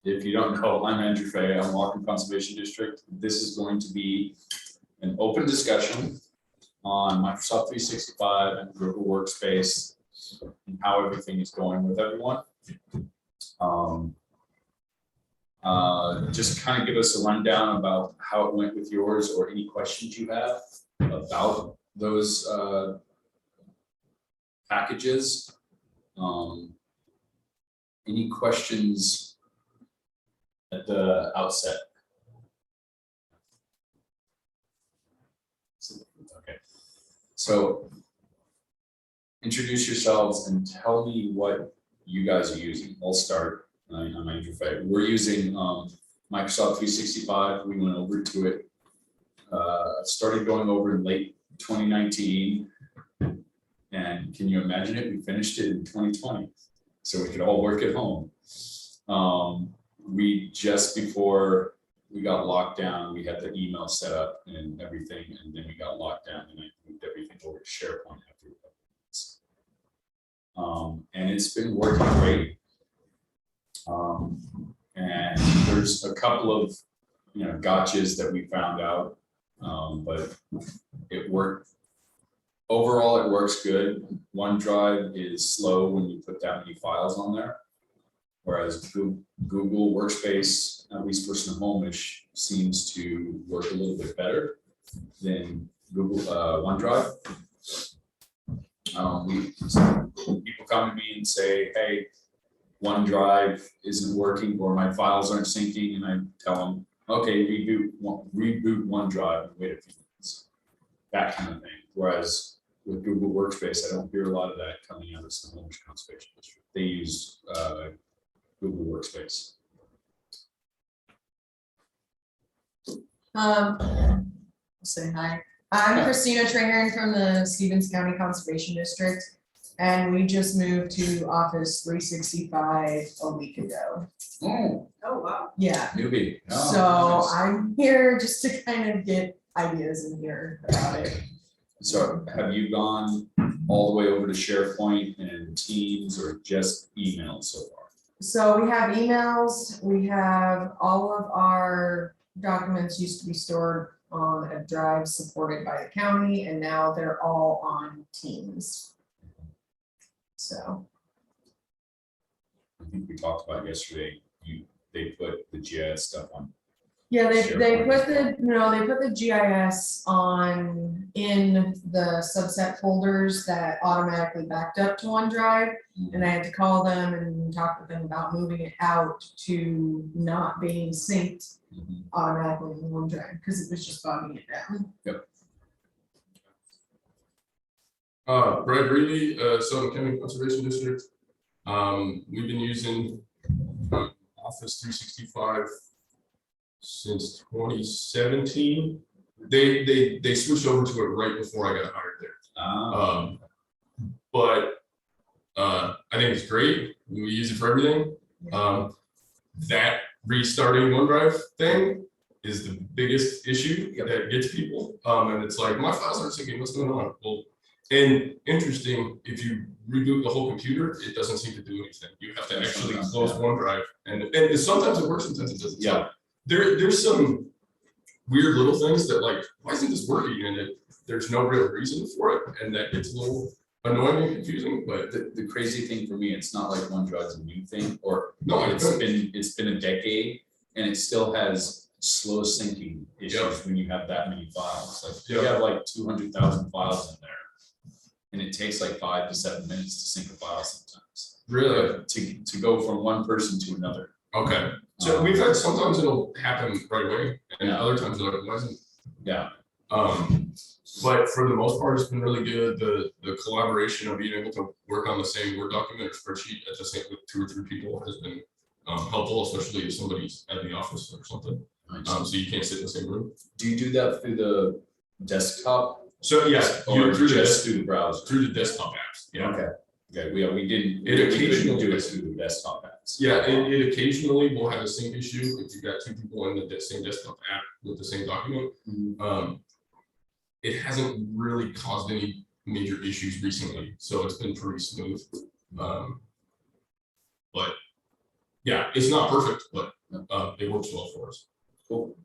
if you don't know, I'm Andrew Phay. I'm Whatcom Conservation District. This is going to be an open discussion on Microsoft 365 and Google Workspace and how everything is going with everyone. Just kind of give us a rundown about how it went with yours or any questions you have about those packages. Any questions at the outset? Okay, so introduce yourselves and tell me what you guys are using. I'll start. I'm Andrew Phay. We're using Microsoft 365. We went over to it. Started going over in late 2019, and can you imagine it? We finished it in 2020, so we could all work at home. We just before we got locked down, we had the email set up and everything, and then we got locked down, and I moved everything over to SharePoint after that. And it's been working great. And there's a couple of gotchas that we found out, but it worked. Overall, it works good. OneDrive is slow when you put that many files on there, whereas Google Workspace, at least for some home-ish, seems to work a little bit better than Google OneDrive. People come to me and say, "Hey, OneDrive isn't working or my files aren't syncing," and I tell them, "Okay, reboot OneDrive and wait a few minutes." That kind of thing. Whereas with Google Workspace, I don't hear a lot of that coming out of some home conservation district. They use Google Workspace. I'll say hi. I'm Christina Trahern from the Stevens County Conservation District, and we just moved to Office 365 a week ago. Oh wow. Yeah. Newbie. Oh, So nice. I'm here just to kind of get ideas in here about it. So have you gone all the way over to SharePoint and Teams or just email so far? So we have emails, we have all of our documents used to be stored on a drive supported by the county, and now they're all on Teams. So I think we talked about yesterday, they put the GIS stuff on. yeah, they SharePoint. put the GIS on in the subset folders that automatically backed up to OneDrive, and I had to call them and talk with them about moving it out to not being synced automatically in OneDrive because it was just bogging it down. Yep. Brad Greeley, Southern County Conservation District. We've been using Office 365 since 2017. They switched over to it right before I got hired there. But I think it's great. We use it for everything. That restarting OneDrive thing is the biggest issue that gets people. And it's like, my files aren't syncing, what's going on? Well, and interesting, if you reboot the whole computer, it doesn't seem to do anything. You have to actually close OneDrive, and sometimes it works, sometimes it doesn't. So there's some weird little things that, like, why isn't this working? And there's no real reason for it, and that gets a little annoying and confusing. But the crazy thing for me, it's not like OneDrive's a new thing, or no, it's been a decade, and it still has slow syncing issues when you have that many files. Like you have like 200,000 files in there, and it takes like 5 to 7 minutes to sync a file sometimes. Really, to go from one person to another. Okay, so we've had sometimes it'll happen right away, and other times it'll why isn't. Yeah. But for the most part, it's been really good. The collaboration of being able to work on the same Word document or spreadsheet at the same with 2 or 3 people has been helpful, especially if somebody's at the office or something. So you can't sit in the same room. Do you do that through the desktop? So yes, or through the browser? Through the desktop apps. Yeah. Okay. Okay. We didn't. It occasionally do it through the desktop apps. Yeah, it occasionally will have a sync issue if you've got 2 people in the same desktop app with the same document. It hasn't really caused any major issues recently, so it's been pretty smooth. But yeah, it's not perfect, but it works well for us. Cool.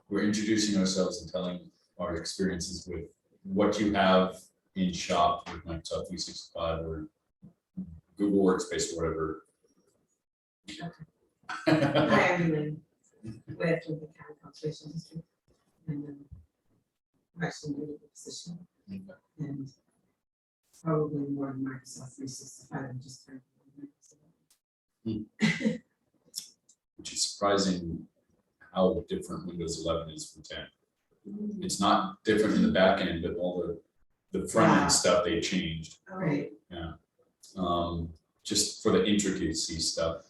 We're introducing ourselves and telling our experiences with what you have in shop with Microsoft 365 or Google Workspace or whatever. Hi, I'm Elaine, with the county conservation district, and I'm actually new to the position, and probably more than Microsoft 365, I'm just trying to. Which is surprising how different Windows 11 is from 10. It's not different in the back end, but all the front Yeah. end stuff they changed. All right, Just for the intricacy stuff.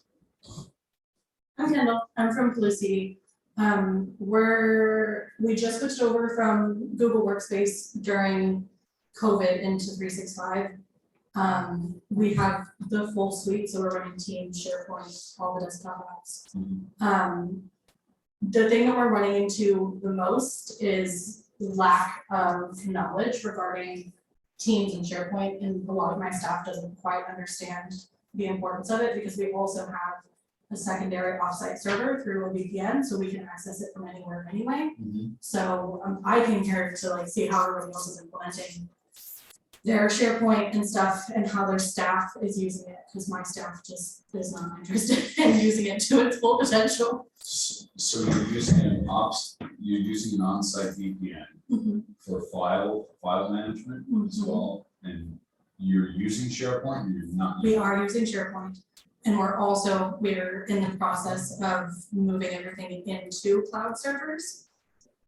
I'm Kendall, I'm from Felicity. We just switched over from Google Workspace during COVID into 365. We have the full suite, so we're running Teams, SharePoint, all the desktop apps. The thing that we're running into the most is lack of knowledge regarding Teams and SharePoint, and a lot of my staff doesn't quite understand the importance of it because we also have a secondary offsite server through a VPN, so we can access it from anywhere anyway. So I came here to like see how everybody else is implementing their SharePoint and stuff and how their staff is using it, because my staff just is not interested in using it to its full potential. So you're using an on-site VPN for file management as well, and you're using SharePoint, or you're not? We are using SharePoint, and we're in the process of moving everything into cloud servers.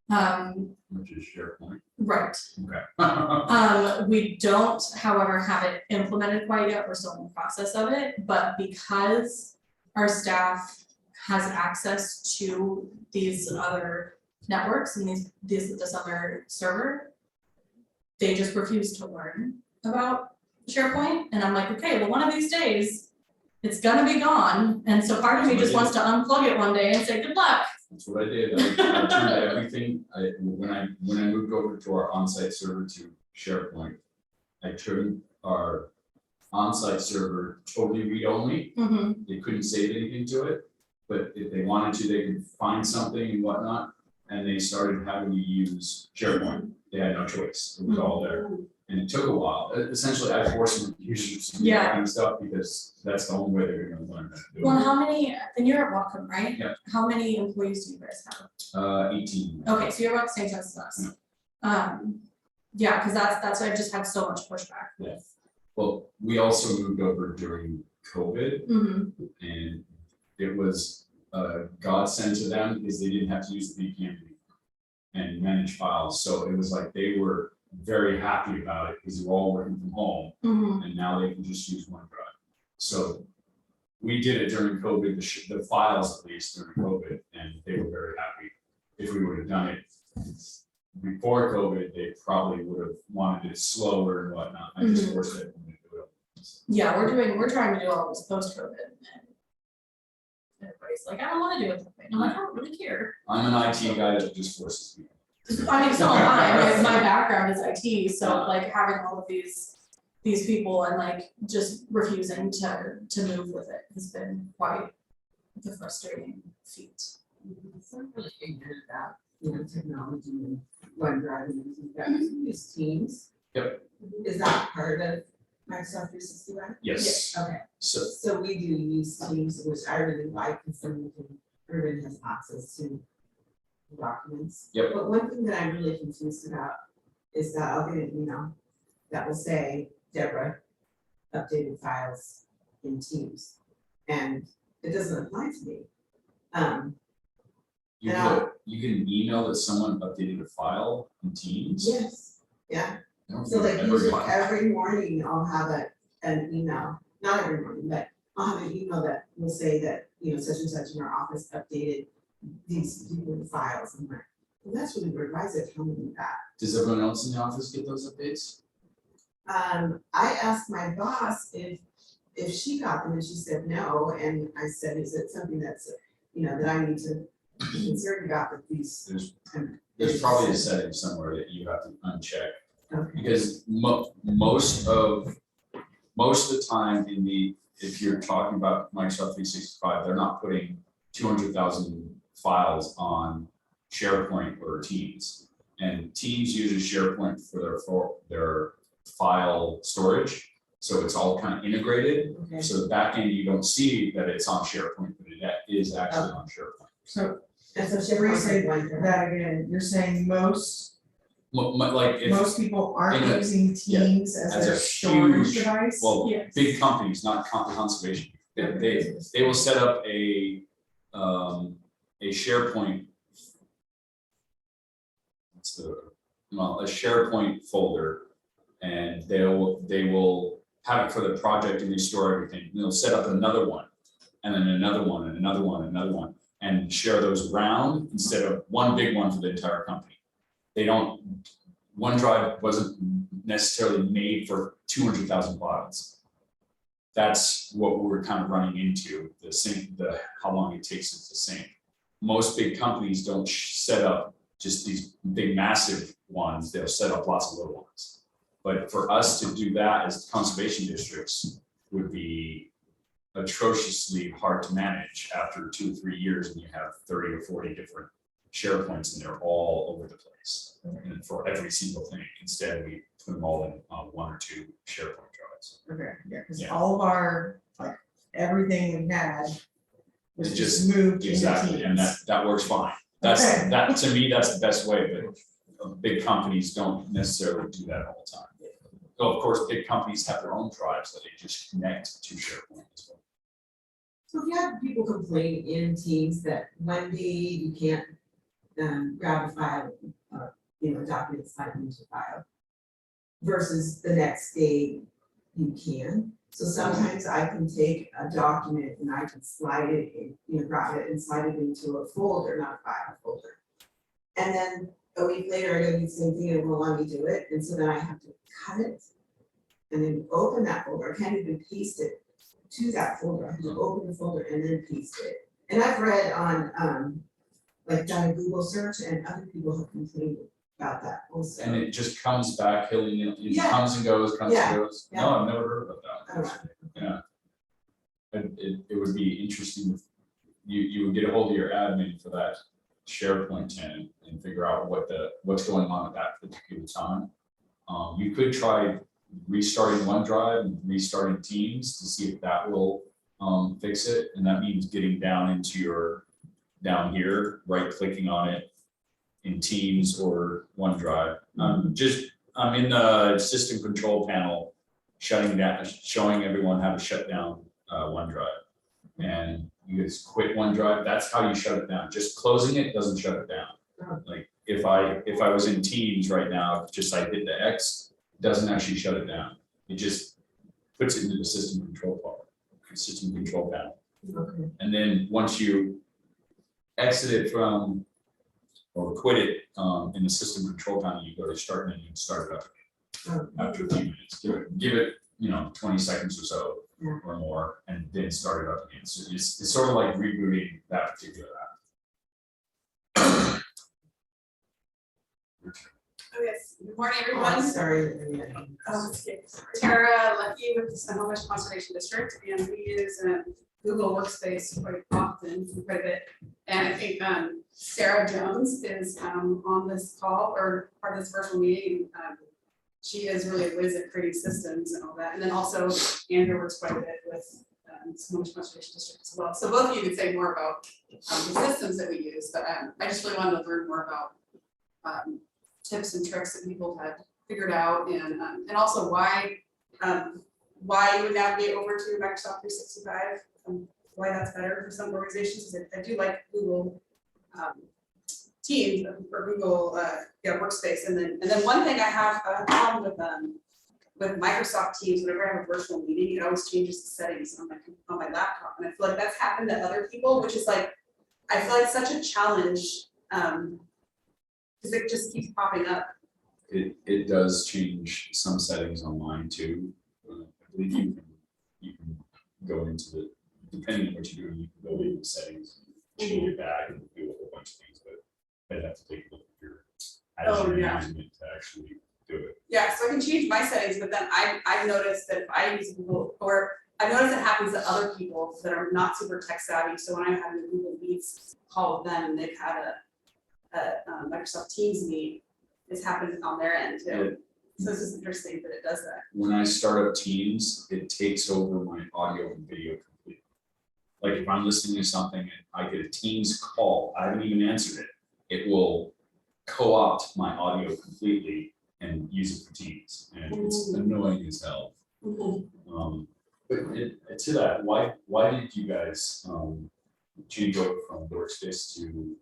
Which is SharePoint. Right. Okay. We don't, however, have it implemented quite yet. We're still in the process of it, but because our staff has access to these other networks and this other server, they just refuse to learn about SharePoint. And I'm like, okay, well, one of these days it's gonna be gone. And so part of me just wants to unplug it one day and say, good luck. That's what I did. I turned everything. When I moved over to our on-site server to SharePoint, I turned our on-site server totally read-only. They couldn't save anything to it, but if they wanted to, they could find something and whatnot. And they started having to use SharePoint. They had no choice. It was all there. And it took a while. Essentially, I forced them to use that kind of stuff because that's the only way they're gonna learn how to do it. Well, how many, and you're at Whatcom, right? Yeah. How many employees do you guys have? 18. Okay, so you're about the same size as us. Yeah, because that's why I've just had so much pushback with. Well, we also moved over during COVID, and it was a godsend to them because they didn't have to use the VPN and manage files. So it was like they were very happy about it because they were all working from home, and now they can just use OneDrive. So we did it during COVID, the files at least during COVID, and they were very happy. If we would have done it before COVID, they probably would have wanted it slower and whatnot. I just forced it. Yeah, we're trying to do all this post-COVID. And everybody's like, I don't want to do it that way. I'm like, I don't really care. I'm an IT guy that just forces me. I mean, so am I. My background is IT, so like having all of these people and like just refusing to move with it has been quite the frustrating feat. so I'm really ignorant about, technology and OneDrive and everything, that use Teams. Yep. Is that part of Microsoft 365? Yes. Okay, So so we do use Teams, which I really like, because then everybody has access to documents. Yep. But one thing that I'm really confused about is that I'll get an email that will say, Deborah updated files in Teams, and it doesn't apply to me. you Yeah. can email that someone updated a file in Teams. Yes, yeah, I don't so think like I've ever usually gotten- every morning I'll have an email, not every morning, but I'll have an email that will say that, such and such in our office updated these people files. I'm like, well, that's really weird, why is it telling me that? Does everyone else in the office get those updates? I asked my boss if she got them, and she said no, and I said, is it something that's, that I need to be concerned about with these? There's probably a setting somewhere that you have to uncheck, Okay, because most of the time if you're talking about Microsoft 365, they're not putting 200,000 files on SharePoint or Teams. And Teams uses SharePoint for their file storage. So it's all kind of integrated. Okay, So the back end, you don't see that it's on SharePoint, but it is actually on SharePoint. so And so Sherry SharePoint's said like OneDrive. that again, you're saying most Like if, most people aren't in a- using Teams as as their a storage huge- device? well, Yes. big companies, not conservation, they will set up a SharePoint. A SharePoint folder, and they will have it for the project and they store everything. And they'll set up another one, and then another one, and another one, and another one, and share those around instead of one big one for the entire company. They don't, OneDrive wasn't necessarily made for 200,000 files. That's what we're kind of running into, how long it takes it to sync. Most big companies don't set up just these big massive ones, they'll set up lots of little ones. But for us to do that as conservation districts would be atrociously hard to manage after 2 or 3 years, and you have 30 or 40 different SharePoints and they're all over the place. And for every single thing, instead we put them all in 1 or 2 SharePoint drives. Okay, yeah, cause Yeah. all of our, like, everything we had was It just moved into Exactly, and Teams. that works fine. Okay. That to me, that's the best way, but big companies don't necessarily do that all the time. So of course, big companies have their own drives that they just connect to SharePoint as well. So if you have people complain in Teams that one day you can't grab a file, document slide into a file, versus the next day you can. So sometimes I can take a document and I can slide it in, grab it and slide it into a folder, not a file, a folder. And then a week later, I do the same thing and it won't let me do it, and so then I have to cut it and then open that folder. I can't even paste it to that folder. I have to open the folder and then paste it. And I've read on, like done a Google search, and other people have complained about that also. And it just comes back, it Yeah. comes and goes, comes Yeah, and goes. yeah. No, I've never heard about that. I don't know. Yeah. And it would be interesting if you would get a hold of your admin for that SharePoint tenant and figure out what's going on at that particular time. You could try restarting OneDrive and restarting Teams to see if that will fix it, and that means getting down into down here, right clicking on it in Teams or OneDrive. I'm in the system control panel, shutting down, showing everyone how to shut down OneDrive. And you just quit OneDrive, that's how you shut it down. Just closing it doesn't shut it down. Oh. Like if I was in Teams right now, just I hit the X, it doesn't actually shut it down. It just puts it into the system control panel. Okay. And then once you exit it from, or quit it in the system control panel, you go to start menu and start it up again after a few minutes. Give it 20 seconds or so Yeah. or more, and then start it up again. So it's sort of like rebooting that particular app. Oh, yes. Good morning, Oh, I'm everyone. sorry. Tara Lucky with the Sonoma Conservation District, and we use Google Workspace quite often, quite a bit. And I think Sarah Jones is on this call or part of this virtual meeting. She is really a whiz at creating systems and all that. And then also Andrew works quite a bit with Sonoma Conservation District as well. So both of you could say more about the systems that we use, but I just really wanted to learn more about tips and tricks that people had figured out, and also why you would navigate over to Microsoft 365, why that's better for some organizations. Because I do like Google Teams or Google Workspace, and then one thing I have a problem with Microsoft Teams. Whenever I have a virtual meeting, it always changes the settings on my laptop, and I feel like that's happened to other people, which is like I feel like such a challenge. Because it just keeps popping up. It does change some settings online too. I believe you can go into depending on what you're doing, you can go into settings, change it back and do a whole bunch of things, but I'd have to take a look at your Azure management to actually do it. Yeah, so I can change my settings, but then I've noticed that if I use Google, or I've noticed it happens to other people that are not super tech savvy. So when I'm having a Google meeting, Meets call with them, and they've had a Microsoft Teams meet. It's happened on their end too. So it's just interesting that it does that. When I start up Teams, it takes over my audio and video completely. Like if I'm listening to something and I get a Teams call, I haven't even answered it, it will co-opt my audio completely and use it for Teams, and it's annoying as hell. But to that, why did you guys change over from Workspace to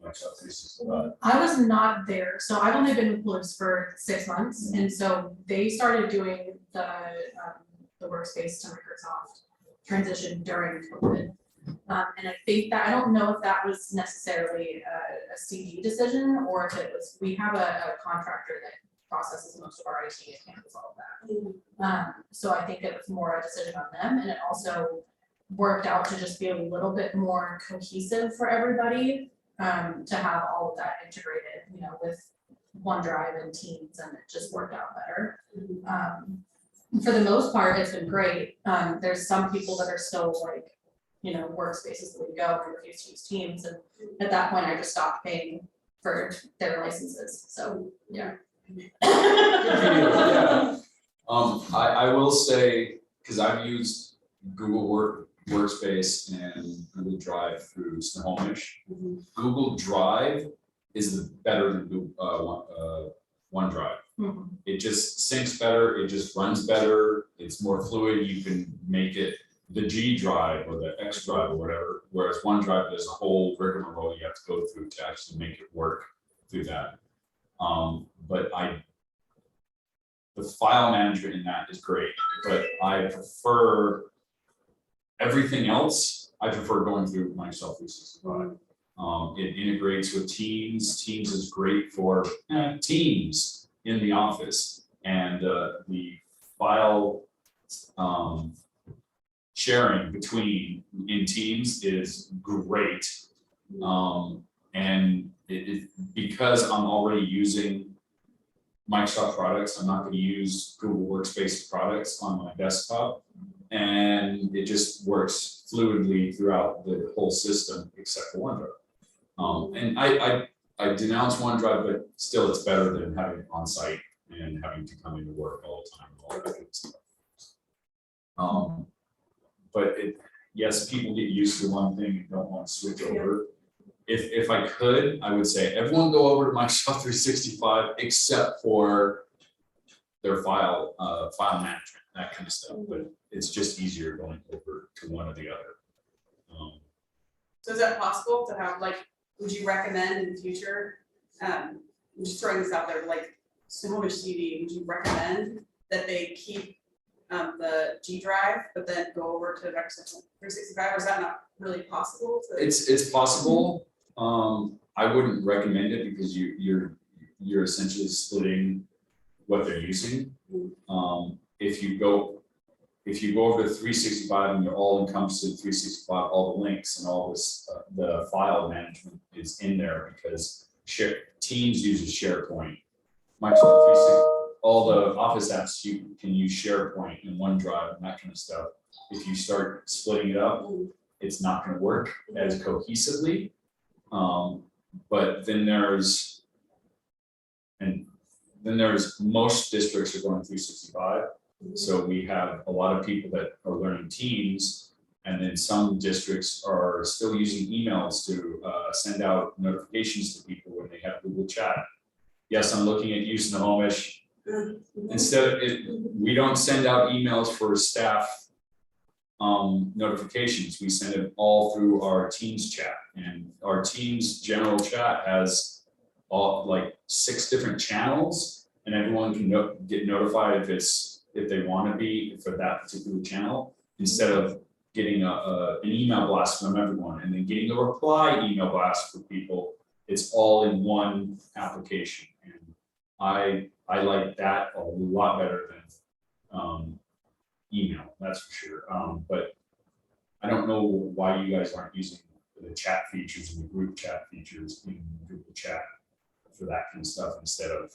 Microsoft 365? I was not there, so I've only been with Blues for 6 months, and so they started doing the Workspace to Microsoft transition during COVID. And I think that, I don't know if that was necessarily a CD decision, or if it was, we have a contractor that processes most of our IT and handles all of that. So I think it was more a decision on them, and it also worked out to just be a little bit more cohesive for everybody, to have all of that integrated, you know, with OneDrive and Teams, and it just worked out better. For the most part, it's been great. There's some people that are still like, you know, Workspace is the way to go, and refuse to use Teams, and at that point, I just stopped paying for their licenses, so, yeah. Yeah. I will say, because I've used Google Workspace and Google Drive through Snohomish. Google Drive is better than Google, OneDrive. It just syncs better, it just runs better, it's more fluid, you can make it the G drive or the X drive or whatever, whereas OneDrive, there's a whole rigmarole you have to go through to actually make it work through that. But the file management in that is great, but I prefer everything else. I prefer going through Microsoft 365. It integrates with Teams. Teams is great for teams in the office, and the file sharing between in Teams is great. And because I'm already using Microsoft products, I'm not going to use Google Workspace products on my desktop, and it just works fluidly throughout the whole system except for OneDrive. And I denounce OneDrive, but still it's better than having it on site and having to come into work all the time and all that good stuff. But yes, people get used to one thing and don't want to switch over. If I could, I would say everyone go over to Microsoft 365 except for their file management, that kind of stuff. But it's just easier going over to one or the other. So is that possible to have, like, would you recommend in the future, I'm just throwing this out there, like Snohomish CD, would you recommend that they keep the G drive, but then go over to Microsoft 365, or is that not really possible? It's possible. I wouldn't recommend it because you're essentially splitting what they're using. If you go over to 365 and you're all encompassed in 365, all the links and all this, the file management is in there because Teams uses SharePoint. Microsoft 365, all the Office apps, you can use SharePoint and OneDrive and that kind of stuff. If you start splitting it up, it's not going to work as cohesively. But then there's most districts are going 365. So we have a lot of people that are learning Teams, and then some districts are still using emails to send out notifications to people when they have Google Chat. Yes, I'm looking at you, Snohomish. Instead of we don't send out emails for staff notifications. We send it all through our Teams chat, and our Teams general chat has all like 6 different channels, and everyone can get notified if they want to be for that particular channel, instead of getting an email blast from everyone and then getting a reply email blast for people. It's all in one application, and I like that a lot better than email, that's for sure. But I don't know why you guys aren't using the chat features and the group chat features in Google Chat for that kind of stuff instead of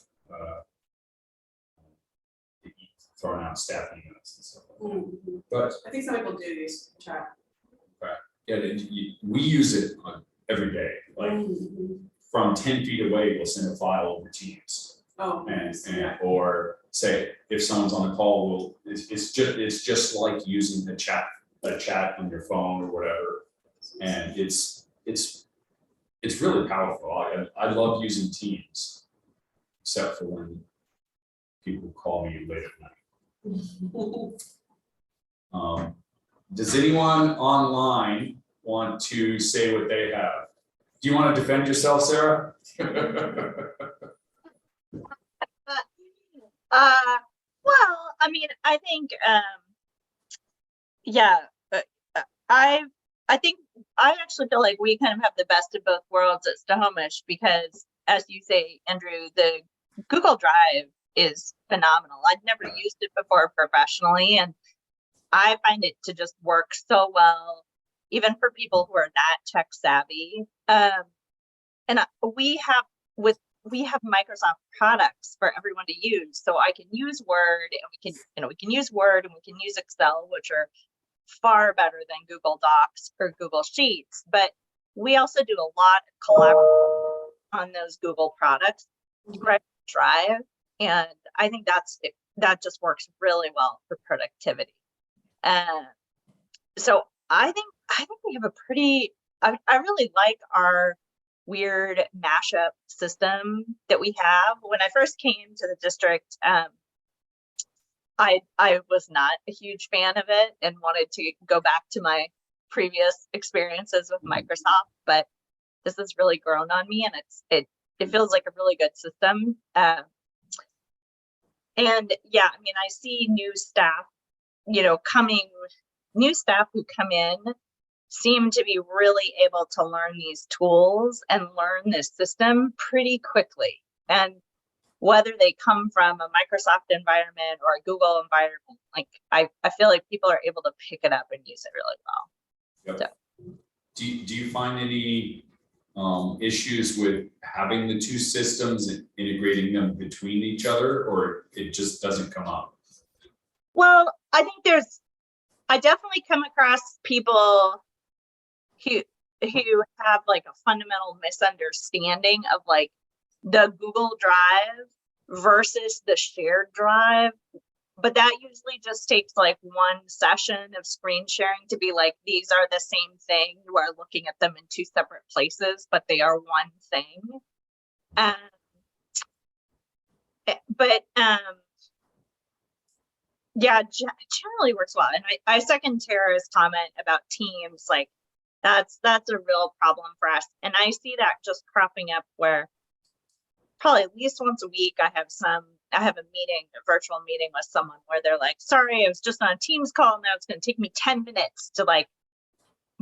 throwing out staff emails and stuff like that. But I think some people do use chat. yeah, we use it every day, like Mhm. from 10 feet away, we'll send a file over Teams. Oh, And, yeah. or say, if someone's on a call, it's just like using a chat on your phone or whatever. And it's really powerful. I love using Teams, except for when people call me late at night. Does anyone online want to say what they have? Do you want to defend yourself, Sarah? Well, I mean, I think, yeah, I think I actually feel like we kind of have the best of both worlds at Snohomish because, as you say, Andrew, the Google Drive is phenomenal. I'd never used it before professionally, and I find it to just work so well, even for people who are not tech savvy. And we have Microsoft products for everyone to use. So I can use Word and we can use Word and we can use Excel, which are far better than Google Docs or Google Sheets. But we also do a lot of collaboration on those Google products, Drive. And I think that just works really well for productivity. So I think we have a pretty, I really like our weird mashup system that we have. When I first came to the district, I was not a huge fan of it and wanted to go back to my previous experiences with Microsoft, but this has really grown on me, and it feels like a really good system. And yeah, I mean, I see new staff, new staff who come in seem to be really able to learn these tools and learn this system pretty quickly. And whether they come from a Microsoft environment or a Google environment, like I feel like people are able to pick it up and use it really well. Yep. So. Do you find any issues with having the two systems and integrating them between each other, or it just doesn't come up? Well, I think I definitely come across people who have like a fundamental misunderstanding of like the Google Drive versus the shared drive. But that usually just takes like one session of screen sharing to be like, these are the same thing. You are looking at them in two separate places, but they are one thing. Yeah, generally works well. And I second Tara's comment about Teams. Like that's a real problem for us. And I see that just cropping up where probably at least once a week I have a virtual meeting with someone where they're like, sorry, I was just on a Teams call. Now it's going to take me 10 minutes to like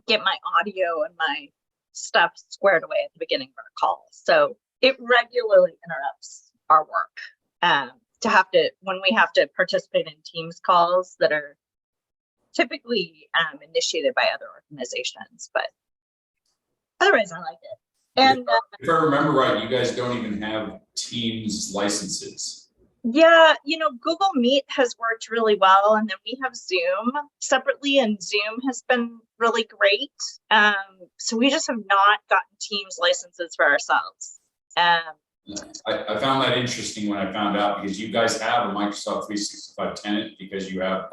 get my audio and my stuff squared away at the beginning of our call. So it regularly interrupts our work. When we have to participate in Teams calls that are typically initiated by other organizations, but otherwise I like it. And if I remember right, you guys don't even have Teams licenses. Yeah, Google Meet has worked really well, and then we have Zoom separately, and Zoom has been really great. So we just have not gotten Teams licenses for ourselves. I found that interesting when I found out, because you guys have a Microsoft 365 tenant because you have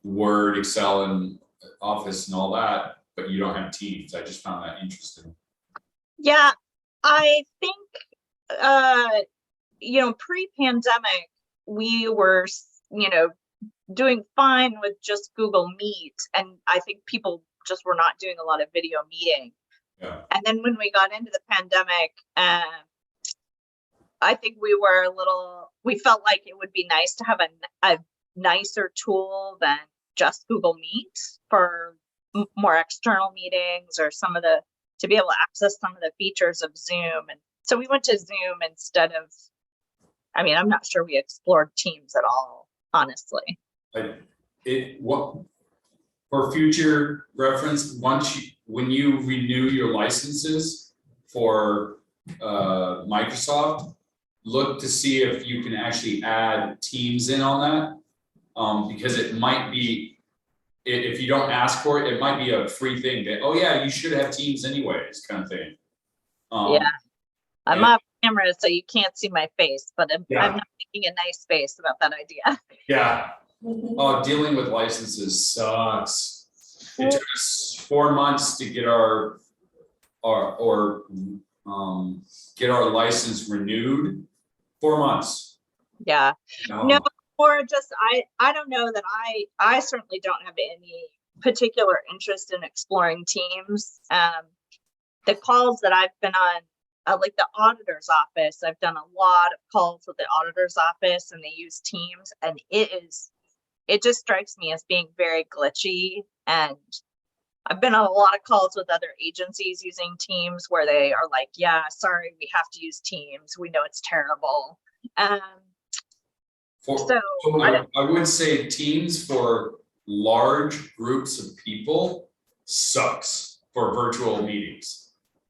Word, Excel, and Office and all that, but you don't have Teams. I just found that interesting. Yeah, I think, pre-pandemic, we were, doing fine with just Google Meet. And I think people just were not doing a lot of video meeting. Yeah. And then when we got into the pandemic, I think we felt like it would be nice to have a nicer tool than just Google Meet for more external meetings or to be able to access some of the features of Zoom. And so we went to Zoom instead of, I'm not sure we explored Teams at all, honestly. For future reference, when you renew your licenses for Microsoft, look to see if you can actually add Teams in on that, because it might be if you don't ask for it, it might be a free thing that, oh yeah, you should have Teams anyways, kind of thing. Yeah. I'm yeah. off camera, so you can't see my face, but I'm Yeah. not making a nice face about that idea. Yeah. Oh, dealing with licenses sucks. It took us 4 months to get get our license renewed. 4 months. Yeah. No, or just I don't know that I certainly don't have any particular interest in exploring Teams. The calls that I've been on, like the auditor's office, I've done a lot of calls with the auditor's office, and they use Teams, and it just strikes me as being very glitchy. And I've been on a lot of calls with other agencies using Teams where they are like, yeah, sorry, we have to use Teams. We know it's terrible. So I would say Teams for large groups of people sucks for virtual meetings.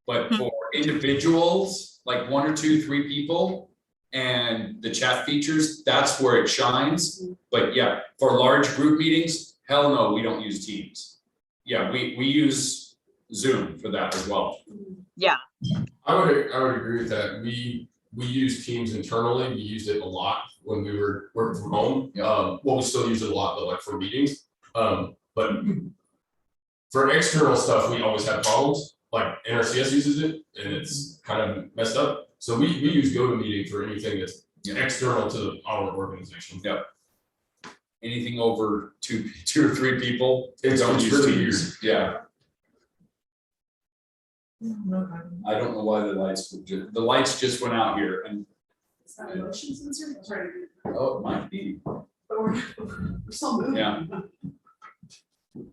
But for individuals, like 1 or 2, 3 people, and the chat features, that's where it shines. But yeah, for large group meetings, hell no, we don't use Teams. Yeah, we use Zoom for that as well. yeah. I would agree with that. We use Teams internally. We used it a lot when we were working from home. Well, we still use it a lot, but like for meetings. But for external stuff, we always have problems. Like NRCS uses it, and it's kind of messed up. So we use GoToMeeting for anything that's external to our organization. Yep. Anything over two or 3 people, It's don't use really Teams. Yeah. I don't know why the lights just went out here, and Is that a motion sensor? I'm sorry. oh, it might be. But we're still moving. Yeah.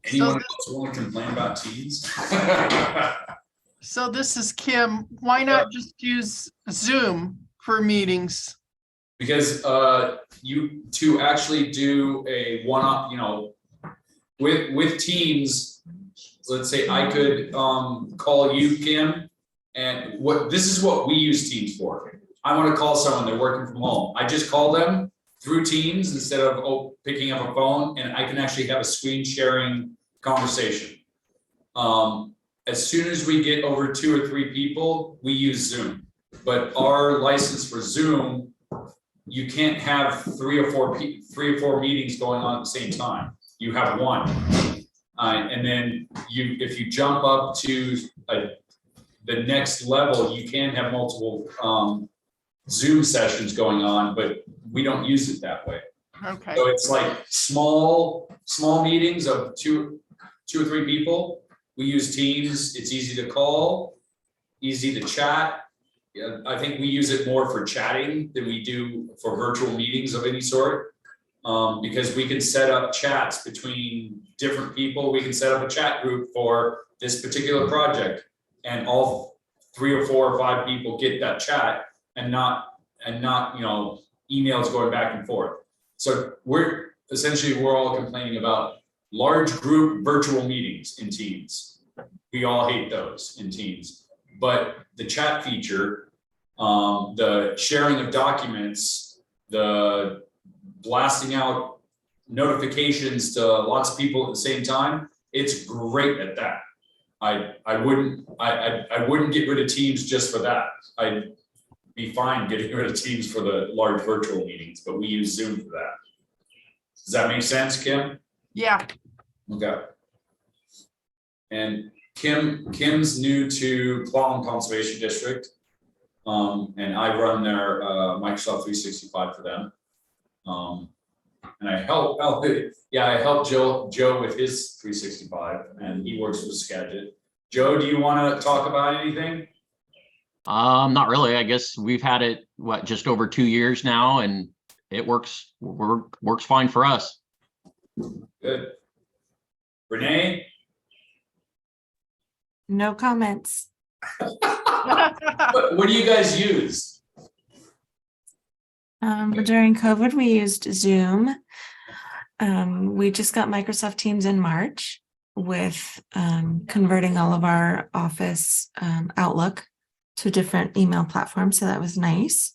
Anyone else want to complain about Teams? So this is Kim. Why not just use Zoom for meetings? Because you to actually do a one-off, with Teams, let's say I could call you, Kim, and this is what we use Teams for. I want to call someone, they're working from home. I just call them through Teams instead of picking up a phone, and I can actually have a screen sharing conversation. As soon as we get over 2 or 3 people, we use Zoom. But our license for Zoom, you can't have 3 or 4 meetings going on at the same time. You have one, and then if you jump up to the next level, you can have multiple Zoom sessions going on, but we don't use it that way. Okay. So it's like small meetings of 2 or 3 people. We use Teams. It's easy to call, easy to chat. Yeah, I think we use it more for chatting than we do for virtual meetings of any sort. Because we can set up chats between different people. We can set up a chat group for this particular project, and all 3 or 4 or 5 people get that chat, and not emails going back and forth. So we're all complaining about large group virtual meetings in Teams. We all hate those in Teams, but the chat feature, the sharing of documents, the blasting out notifications to lots of people at the same time, it's great at that. I wouldn't get rid of Teams just for that. I'd be fine getting rid of Teams for the large virtual meetings, but we use Zoom for that. Does that make sense, Kim? Yeah. Okay. And Kim's new to Clallam Conservation District. And I run their Microsoft 365 for them. And I help Joe with his 365, and he works with Skagit. Joe, do you want to talk about anything? Not really. I guess we've had it just over 2 years now, and it works fine for us. Good. Renee? No comments. What do you guys use? During COVID, we used Zoom. We just got Microsoft Teams in March with converting all of our Office Outlook to different email platforms. So that was nice.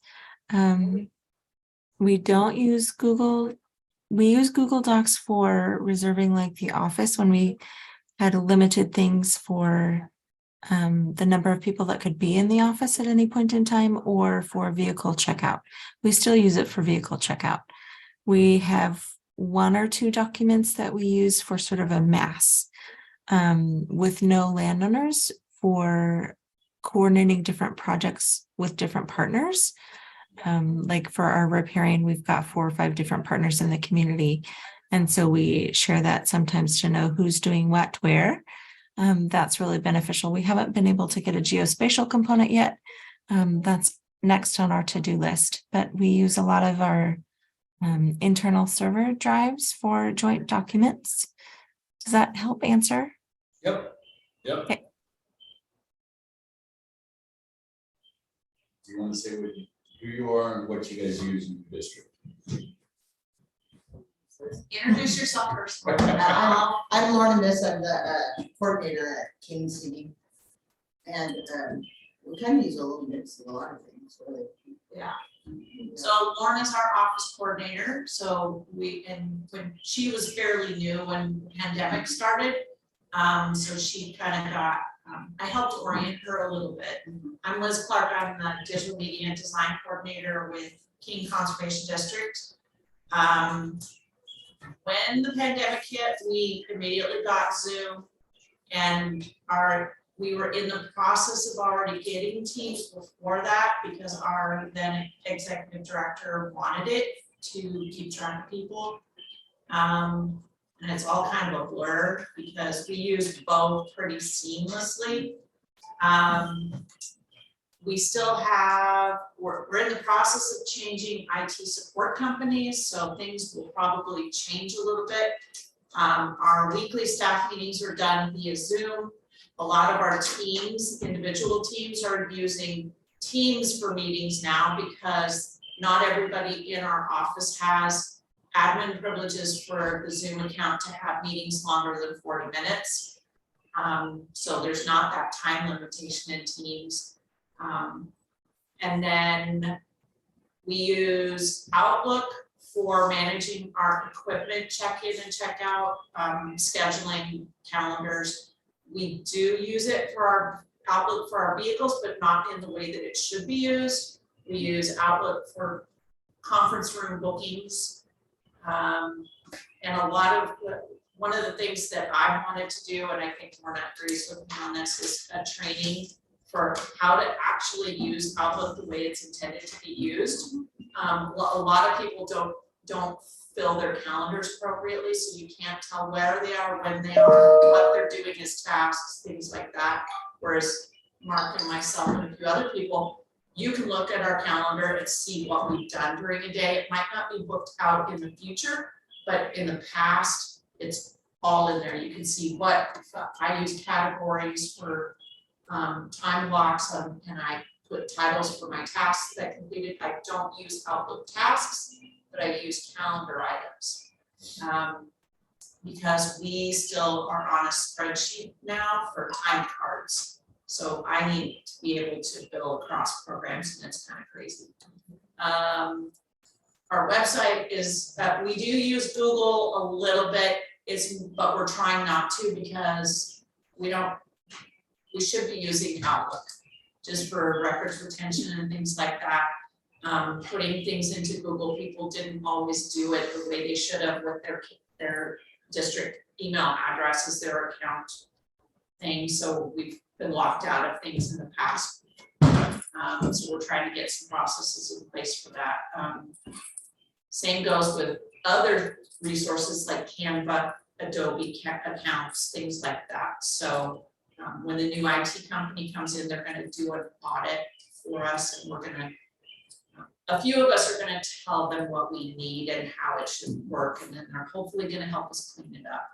We don't use Google we use Google Docs for reserving like the office when we had limited things for the number of people that could be in the office at any point in time, or for vehicle checkout. We still use it for vehicle checkout. We have 1 or 2 documents that we use for sort of a mass with no landowners for coordinating different projects with different partners. Like for our repairing, we've got 4 or 5 different partners in the community. And so we share that sometimes to know who's doing what where. That's really beneficial. We haven't been able to get a geospatial component yet. That's next on our to-do list, but we use a lot of our internal server drives for joint documents. Does that help answer? Yep, yep. Okay. Do you want to say who you are and what you guys use in the district? Introduce yourself first. I'm Lauren Miss, I'm the coordinator at King City. And we kind of use a little mix of a lot of things, really. Yeah. So Lauren is our office coordinator, so when she was fairly new when the pandemic started, so she kind of got, I helped orient her a little bit. I'm Liz Clark, I'm the digital media and design coordinator with King Conservation District. When the pandemic hit, we immediately got Zoom, and we were in the process of already getting Teams before that, because our then executive director wanted it to keep track of people. And it's all kind of a blur because we use both pretty seamlessly. We still have, we're in the process of changing IT support companies, so things will probably change a little bit. Our weekly staff meetings are done via Zoom. A lot of our teams, individual teams, are using Teams for meetings now because not everybody in our office has admin privileges for the Zoom account to have meetings longer than 40 minutes. So there's not that time limitation in Teams. And then we use Outlook for managing our equipment check-in and check-out, scheduling calendars. We do use it for our Outlook for our vehicles, but not in the way that it should be used. We use Outlook for conference room bookings. And a lot of one of the things that I wanted to do, and I think Lorna agrees with me on this, is a training for how to actually use Outlook the way it's intended to be used. A lot of people don't fill their calendars appropriately, so you can't tell where they are, when they are, what they're doing as tasks, things like that. Whereas Mark and myself and a few other people, you can look at our calendar and see what we've done during a day. It might not be booked out in the future, but in the past, it's all in there. You can see what I use categories for time blocks, and I put titles for my tasks that I completed. I don't use Outlook tasks, but I use calendar items. Because we still are on a spreadsheet now for time cards. So I need to be able to bill across programs, and it's kind of crazy. Our website is, we do use Google a little bit, but we're trying not to because we should be using Outlook just for records retention and things like that. Putting things into Google, people didn't always do it the way they should have with their district email addresses, their account thing. So we've been locked out of things in the past. So we're trying to get some processes in place for that. Same goes with other resources like Canva, Adobe accounts, things like that. So when the new IT company comes in, they're going to do an audit for us, and we're going to, a few of us are going to tell them what we need and how it should work, and then they're hopefully going to help us clean it up.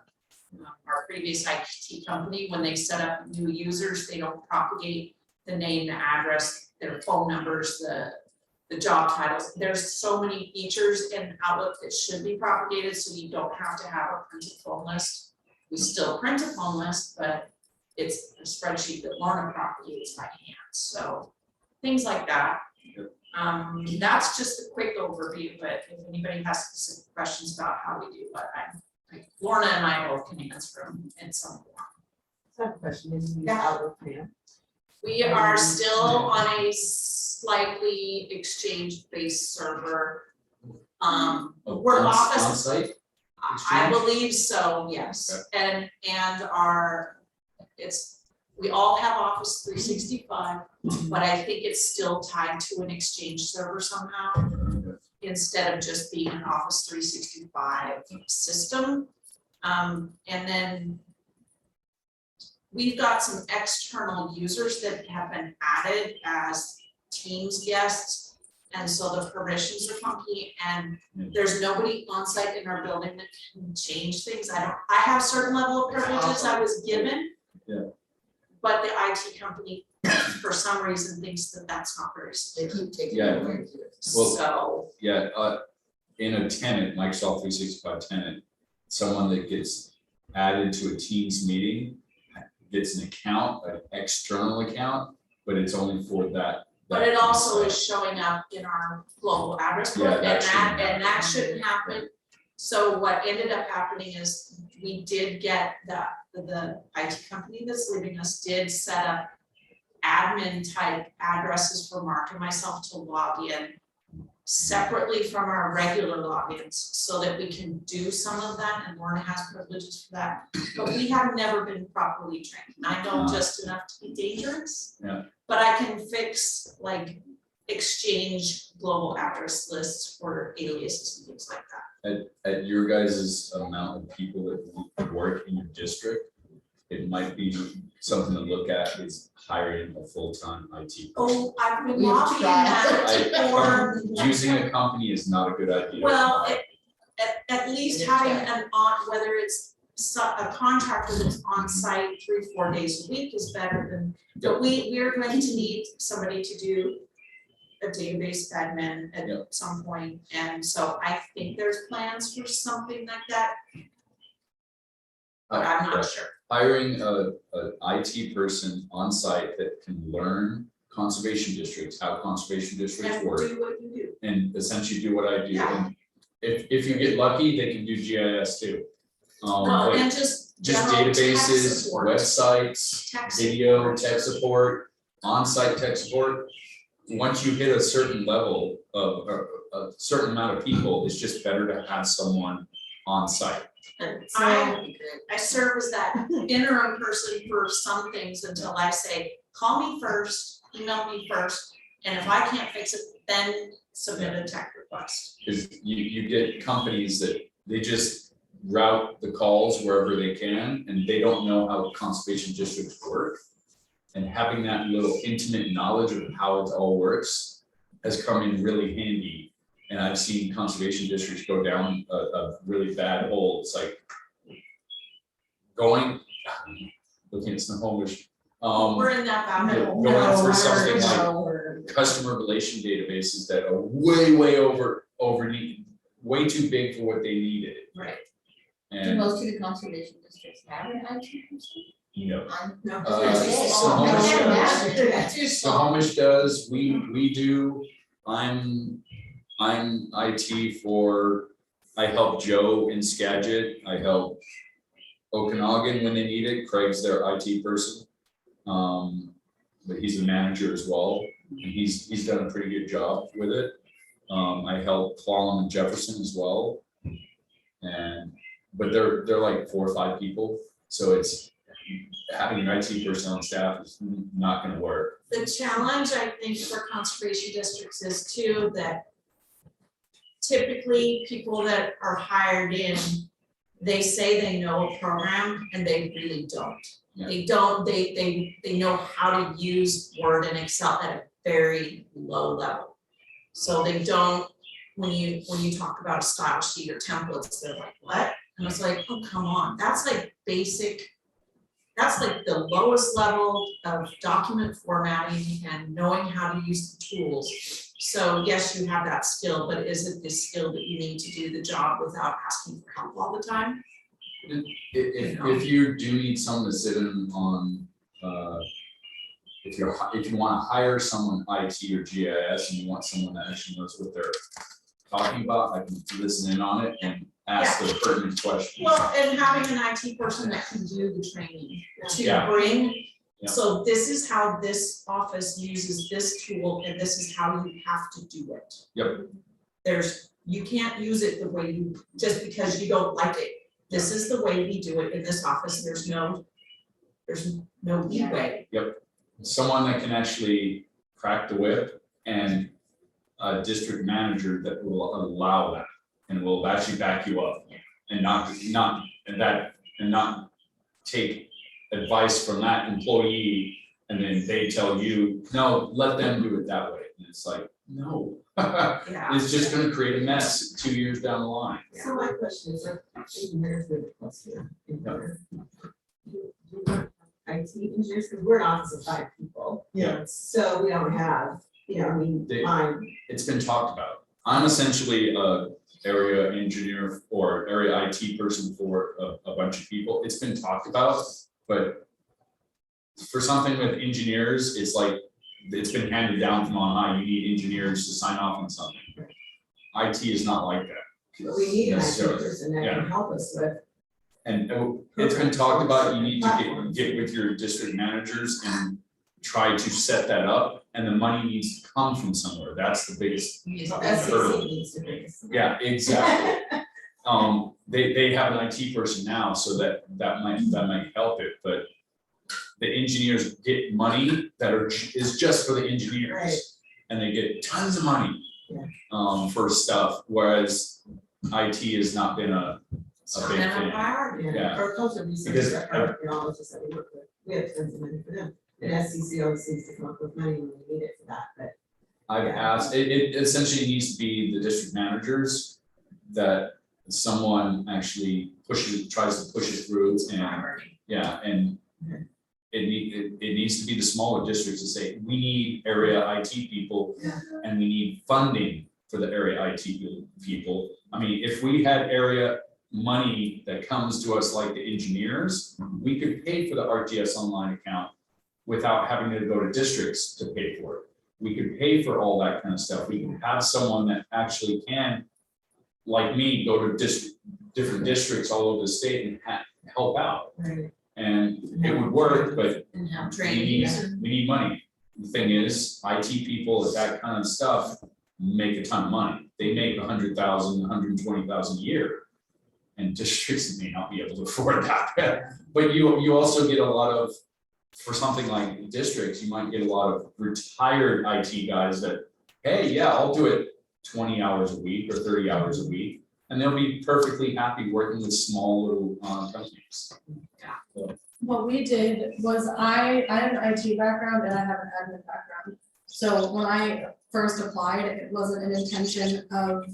Our previous IT company, when they set up new users, they don't propagate the name, the address, their phone numbers, the job titles. There's so many features in Outlook that should be propagated, so you don't have to have a printed phone list. We still print a phone list, but it's a spreadsheet that Lorna propagates by hand. So things like that. That's just a quick overview, but if anybody has specific questions about how we do what, Lorna and I both can answer them in some form. I have a question, is the Outlook plan? We are still on a slightly exchange-based server. We're On office, site. I believe so, yes, and we all have Office 365, but I think it's still tied to an exchange server somehow. Instead of just being an Office 365 system. And then we've got some external users that have been added as Teams guests. And so the permissions are funky and there's nobody on site in our building that can change things. I have certain level of privileges I was given. Yeah. But the IT company, for some reason, thinks that that's not very They secure. keep taking Yeah. it away. Well, yeah, in a tenant, Microsoft 365 tenant, someone that gets added to a Teams meeting gets an account, an external account, but it's only for that. But it also is showing up in our global address book, Yeah, and that shouldn't that shouldn't happen. So what ended up happening is we did get the IT company that's leaving us did set up admin type addresses for Mark and myself to log in separately from our regular logins so that we can do some of that, and Lorna has privileges for that. But we have never been properly trained, and I know just enough to be dangerous. Yeah. But I can fix like exchange global address lists for aliases and things like that. At your guys' amount of people that work in your district, it might be something to look at is hiring a full-time IT person. Oh, I've been We have lobbying tried. that for, Using a company is not a good idea. well, at least having an on, whether it's a contractor that's on site 3-4 days a week is better than, but we're going to need somebody to do a database admin at some point, and so I think there's plans for something like that, but I'm not sure. Hiring a IT person on site that can learn conservation districts, how conservation districts And work, do what you do. and essentially do what I do. Yeah. And if you get lucky, they can do GIS too. Well, But and just just general tech databases, support. websites, Tech video, support. tech support, on-site tech support. Once you hit a certain level of, or a certain amount of people, it's just better to have someone on site. And So that would be great. I serve as that interim person for some things until I say, call me first, email me first, and if I can't fix it, then submit a tech request. Cause you get companies that they just route the calls wherever they can, and they don't know how conservation districts work. And having that little intimate knowledge of how it all works has come in really handy. And I've seen conservation districts go down a really bad hole. It's like looking at Snohomish. We're in that battle. Going for something like customer relation databases that are way over need, way too big for what they needed. Right. Do And most of the conservation districts have an IT person? no. No. Snohomish does, we do, I'm IT for, I help Joe in Skagit, I help Okanagan when they need it, Craig's their IT person. But he's a manager as well, and he's done a pretty good job with it. I help Clallam and Jefferson as well. But they're like 4 or 5 people, so it's having an IT person on staff is not gonna work. The challenge, I think, for conservation districts is too, that typically people that are hired in, they say they know a program and they really don't. Yeah. They don't, they know how to use Word and Excel at a very low level. So they don't, when you talk about a style sheet or templates, they're like, what? And it's like, oh, come on, that's like basic, that's like the lowest level of document formatting and knowing how to use the tools. So yes, you have that skill, but is it the skill that you need to do the job without asking for help all the time? If you do need someone to sit in on if you want to hire someone IT or GIS and you want someone that actually knows what they're talking about, I can listen in on it and ask the pertinent questions. Well, and having an IT person that can do the training to Yeah. bring. Yeah. So this is how this office uses this tool and this is how you have to do it. Yep. You can't use it the way you, just because you don't like it. This is the way we do it in this office. There's no leeway. Someone that can actually crack the whip and a district manager that will allow that and will actually back you up and not take advice from that employee and then they tell you, no, let them do it that way. And it's like, no. Yeah. It's just gonna create a mess 2 years down the line. So my question is, like, engineers with plus here. IT engineers, because we're an office of 5 people. Yeah. So we don't have, I mean, It's been talked about. I'm essentially a area engineer or area IT person for a bunch of people. It's been talked about, but for something with engineers, it's like, it's been handed down from on high. You need engineers to sign off on something. IT is not like that. we need an IT necessarily. person that Yeah. can help us with. And it's been talked about, you need to get with your district managers and try to set that up. And the money needs to come from somewhere. That's the biggest. SCC needs to be. Yeah, exactly. They have an IT person now, so that might help it, but the engineers get money is just for the engineers. Right. And they get tons of money. Yeah. For stuff, whereas IT has not been a big thing. Yeah. Or culture research, Because archaeologists that we work with, we have tons of money for them. And SCC always seems to come up with money when we need it for that, but. I've asked, it essentially needs to be the district managers that someone actually tries to push it through and it needs to be the smaller districts to say, we need area IT people and we need funding for the area IT people. I mean, if we had area money that comes to us like the engineers, we could pay for the RTS online account without having to go to districts to pay for it. We could pay for all that kind of stuff. We can have someone that actually can, like me, go to different districts all over the state and help out. Right. And it would work, but And have we training. need money. The thing is, IT people at that kind of stuff make a ton of money. They make 100,000, 120,000 a year. And districts may not be able to afford that. But you also get a lot of, for something like districts, you might get a lot of retired IT guys that, hey, yeah, I'll do it 20 hours a week or 30 hours a week. And they'll be perfectly happy working with small little companies. What we did was I have an IT background and I have an admin background. So when I first applied, it wasn't an intention of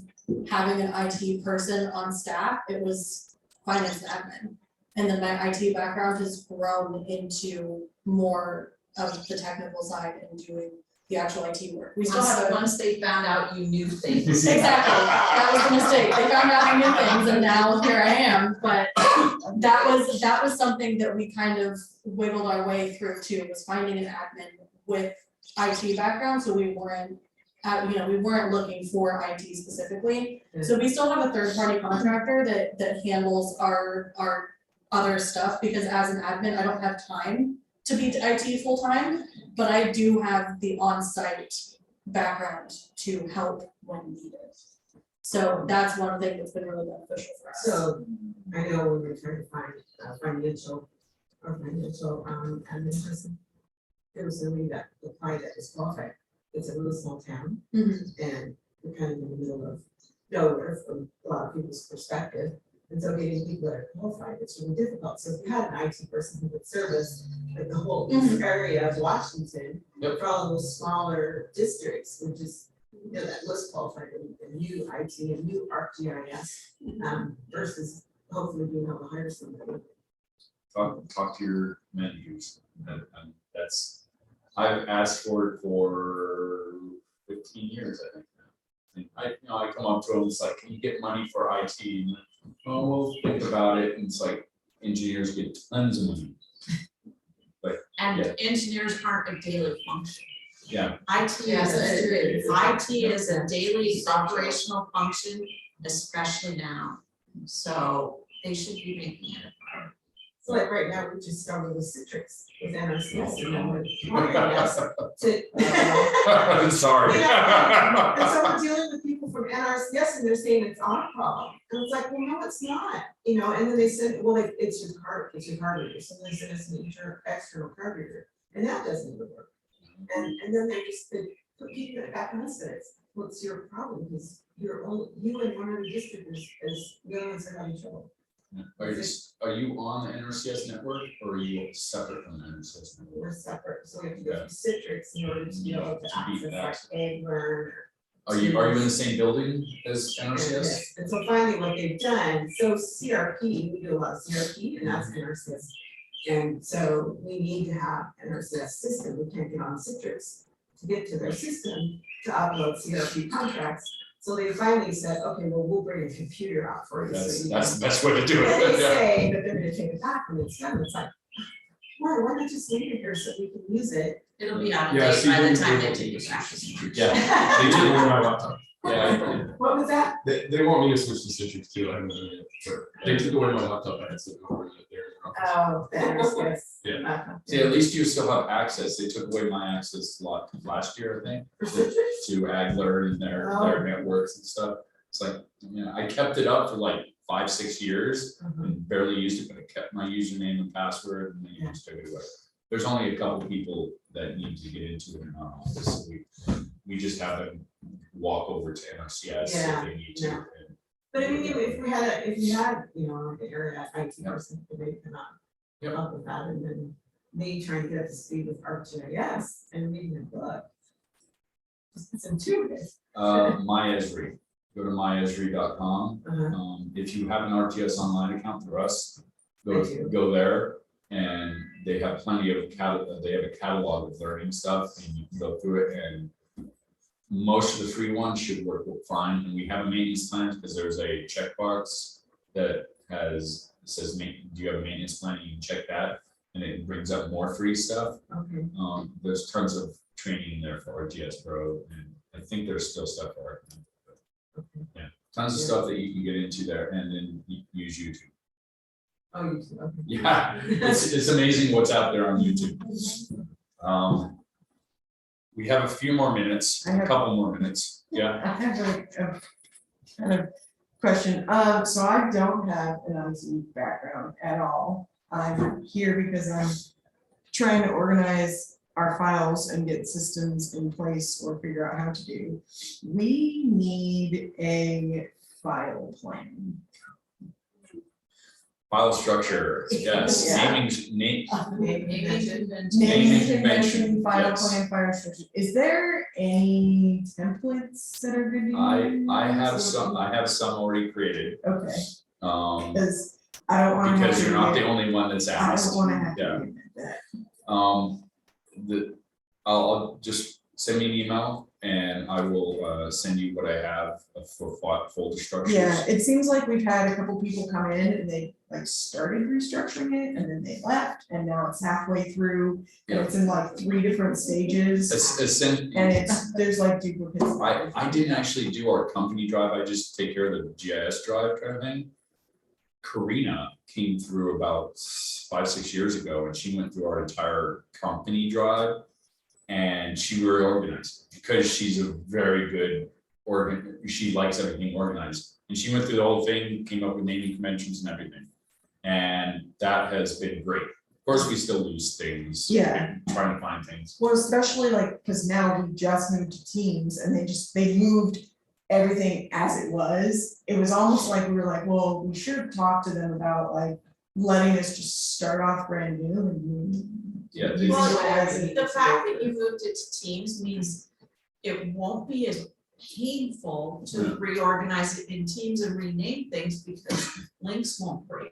having an IT person on staff, it was finance and admin. And then my IT background has grown into more of the technical side and doing the actual IT work. We still have Once they found out you knew things. Exactly, that was the mistake. They found out I knew things and now here I am, but that was something that we kind of wiggled our way through too, was finding an admin with IT background, so we weren't we weren't looking for IT specifically. So we still have a third-party contractor that handles our other stuff, because as an admin, I don't have time to be IT full-time, but I do have the on-site background to help when needed. So that's one thing that's been really beneficial for us. So I know when we're trying to find financial admin person, there was somebody that applied that is qualified. It's a really small town and we're kind of in the middle of nowhere from a lot of people's perspective. And so getting people that are qualified, it's really difficult. So if you had an IT person who would service like the whole east area of Washington, for all of those smaller districts, which is, that was qualified in new IT and new ArcGIS, versus hopefully being able to hire somebody. Talk to your managers. And that's, I've asked for it for 15 years, I think. And I come up to them, it's like, can you get money for IT? And, oh, we'll think about it. And it's like, engineers get tons of money. But And Yeah. engineers aren't a daily function. Yeah, IT Yes, is it IT is a daily operational function, especially now. So they should be making it a priority. So like right now, we just started with Citrix with NRCS and then we're trying to. sorry. Yeah, and so we're dealing with people from NRCS and they're saying it's our problem. And it's like, well, no, it's not, you know, and then they said, well, like, it's your card reader. So they sent us an external card reader and that doesn't even work. And then they put people back on us, it's, what's your problem? Because you and one of the districtors is the only ones that are having trouble. Are you on the NRCS network or are you separate from the NRCS network? We're separate, so we have to go through Citrix in order to be able to To beat access like Eggburn. Are you in the same building as NRCS? Yes, and so finally what they've done, so CRP, we do a lot of CRP and that's NRCS. And so we need to have NRCS system, we can't get on Citrix to get to their system to upload CRP contracts. So they finally said, okay, well, we'll bring a computer out for you. That's the best way to do it. And they Yeah. say that they're gonna take it back when it's done, it's like, why not just leave it here so we can use it? It'll be out of Yeah, date see, by the they time they want take me it to back. switch to Citrix. Yeah. They did on my laptop. Yeah. What was that? They want me to switch to Citrix too, I haven't done it yet, but they took away my laptop, I had to go over it there. Oh, the NRCS. Yeah. See, at least you still have access. They took away my access a lot last year, I think, For Citrix? to Agler and their networks and stuff. It's like, you know, I kept it up for like 5-6 years and barely used it, but I kept my username and password and then you just took it away. There's only a couple people that need to get into it in our office, so we just have them walk over to NRCS if they need to. Yeah. But I mean, if you had, you know, like an area IT person, they cannot Yep. up with that, and then me trying to get up to speed with ArcGIS and reading a book. It's intuitive. MyEsri, go to myesri.com. Uh-huh. If you have an ArcGIS online account for us, I do. go there. And they have plenty of they have a catalog of learning stuff and you can go through it and most of the free ones should work fine. And we have a maintenance plan because there's a checkbox that says, do you have a maintenance plan? You can check that and it brings up more free stuff. Okay. There's tons of training there for ArcGIS Pro and I think there's still stuff for ArcGIS. Yeah, tons of stuff that you can get into there and then use YouTube. Oh, you too, okay. Yeah, it's amazing what's out there on YouTube. We have a few more minutes, a couple more minutes, yeah. I have a kind of question. So I don't have an IT background at all. I'm here because I'm trying to organize our files and get systems in place or figure out how to do. We need a file plan. File structure, yes, Yeah. naming, Naming convention, file yes. plan, file structure. Is there any templates that are good to use? I have some already created, Okay, because because I don't wanna have to. you're not the do- only one that's I asked. don't wanna have to Yeah. do that. I'll just send me an email and I will send you what I have for folder structures. Yeah, it seems like we've had a couple people come in and they like started restructuring it and then they left and now it's halfway through. And it's in like 3 different stages and there's like duplicates. of everything. I didn't actually do our company drive, I just take care of the GIS drive kind of thing. Karina came through about 5-6 years ago and she went through our entire company drive. And she reorganized because she's a very good she likes everything organized. And she went through the whole thing, came up with naming conventions and everything. And that has been great. Of course, we still lose things. Yeah. Trying to find things. Well, especially like, cause now we just moved to Teams and they moved everything as it was. It was almost like we were like, well, we should have talked to them about like letting us just start off brand new and. Yeah, using Well, it as it the is. fact that you moved it to Teams means it won't be as painful to reorganize it in Teams and rename things because links won't break.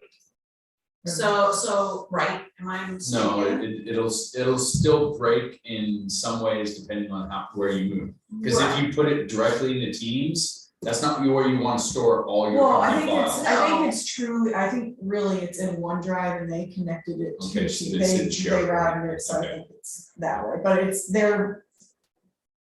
So, right, am I mistaken? No, it'll still break in some ways depending on where you move. Because if you put it directly into Teams, That's not where you want to store all your Well, I company think files. I think really it's in OneDrive and they connected it to, Okay, so it's in they SharePoint. routed it, so I Okay. think it's that way, but it's, they're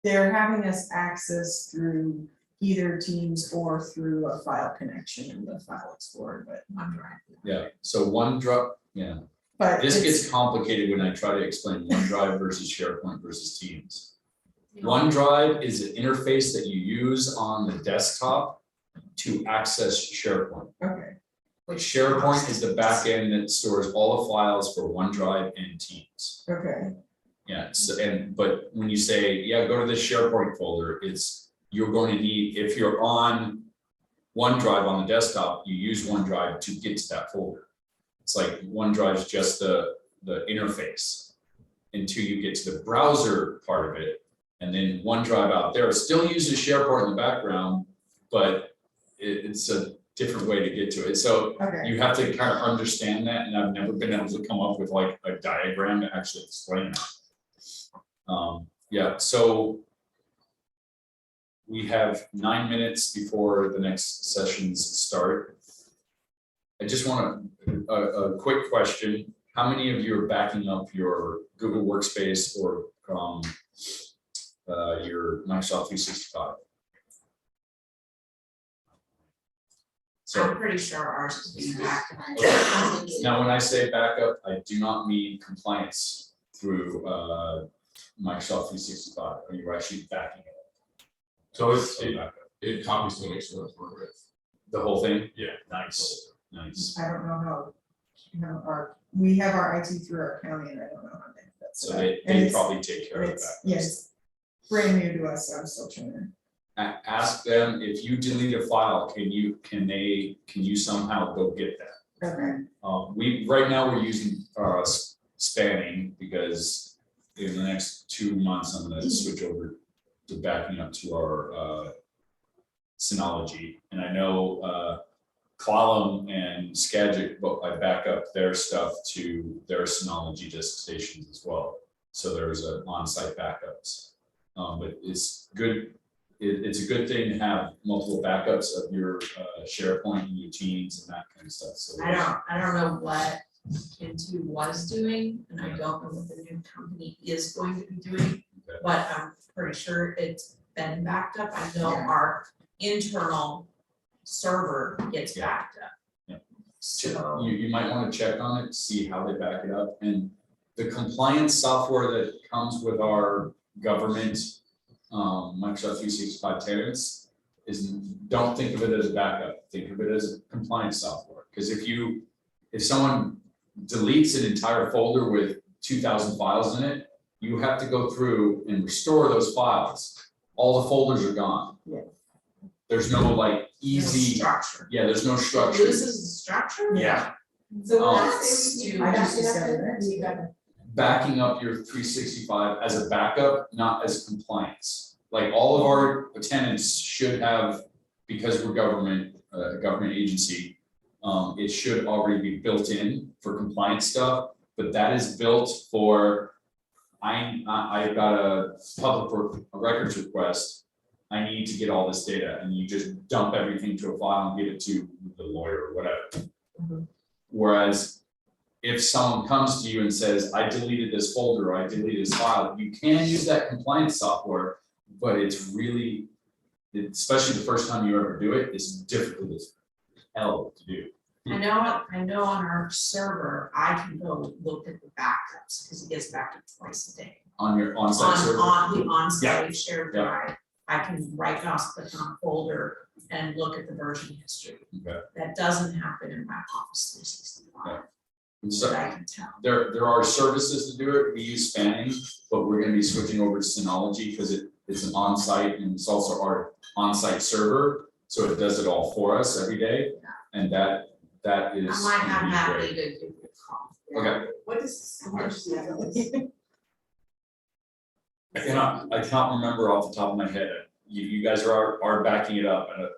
having us access through either Teams or through a file connection in the File Explorer, but OneDrive. Yeah, so OneDrive, yeah, But this it's- gets complicated when I try to explain OneDrive versus SharePoint versus Teams. OneDrive is an interface that you use on the desktop to access SharePoint. Okay, SharePoint is the backend that stores all the files for OneDrive and Teams. okay, Yeah, so, but when you say, yeah, go to the SharePoint folder, you're going to need, if you're on OneDrive on the desktop, you use OneDrive to get to that folder. It's like OneDrive's just the interface until you get to the browser part of it. And then OneDrive out there still uses SharePoint in the background, but it's a different way to get to it. So okay. you have to kind of understand that, and I've never been able to come up with like a diagram to actually explain that. Yeah, so we have 9 minutes before the next sessions start. I just want a quick question. How many of you are backing up your Google Workspace or your Microsoft 365? So I'm pretty sure ours is being backed. now, when I say backup, I do not mean compliance through Microsoft 365. Are you actually backing it up? So So backup. it copies to make sure it's worth. The whole thing? Yeah. Nice, nice. I don't know how, we have our IT through our county and I don't know how they do that. So And they it's- probably take care of it's- that. Yes, brand new to us, so I'm still trying to. Ask them, if you delete a file, can you somehow go get that? Okay, Right now, we're using spanning because in the next 2 months, I'm gonna switch over to backing up to our Synology. And I know Clallam and Skagit, but I back up their stuff to their Synology disk stations as well. So there's an on-site backups. But it's good. It's a good thing to have multiple backups of your SharePoint and your Teams and that kind of stuff. So I don't know what Kintu was doing, and I don't know what the new company is going to be doing. Okay. But I'm pretty sure it's been backed up. I know Yeah. our internal server gets Yeah. backed up. Yeah. So. You might want to check on it, see how they back it up, and the compliance software that comes with our government Microsoft 365 tenants don't think of it as a backup, think of it as a compliance software. Because if someone deletes an entire folder with 2,000 files in it, you have to go through and restore those files. All the folders are gone. Yeah. There's no like easy, Structure. yeah, there's no It structure. loses the structure? Yeah. So Um, when I say we I back just it up, decided then that. you gotta. Backing up your 365 as a backup, not as compliance. Like all of our tenants should have, because we're government, a government agency, it should already be built in for compliance stuff, but that is built for, I've got a public records request. I need to get all this data, and you just dump everything to a file and give it to the lawyer or whatever. Whereas if someone comes to you and says, I deleted this folder, or I deleted this file, you can use that compliance software, but it's really, especially the first time you ever do it, it's difficult as hell to do. I know on our server, I can go look at the backups, because it gets backed up twice a day. On your on-site server. On the on-site shared Yeah. drive, I can right mouse click on a folder and look at the version history. Okay. That doesn't happen in my Office 365. And so That I can tell. there are services to do it. We use spanning, but we're gonna be switching over to Synology because it's an on-site and it's also our on-site server. So it does it all for us every day. And that is. I might have gonna be Natalie great. to give you a call. Okay. What is, how much is I cannot remember off the top of my head. You guys are backing it up and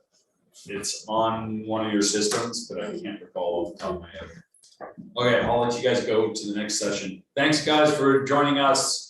it's on one of your systems, but I can't recall off the top of my head. Okay, I'll let you guys go to the next session. Thanks, guys, for joining us.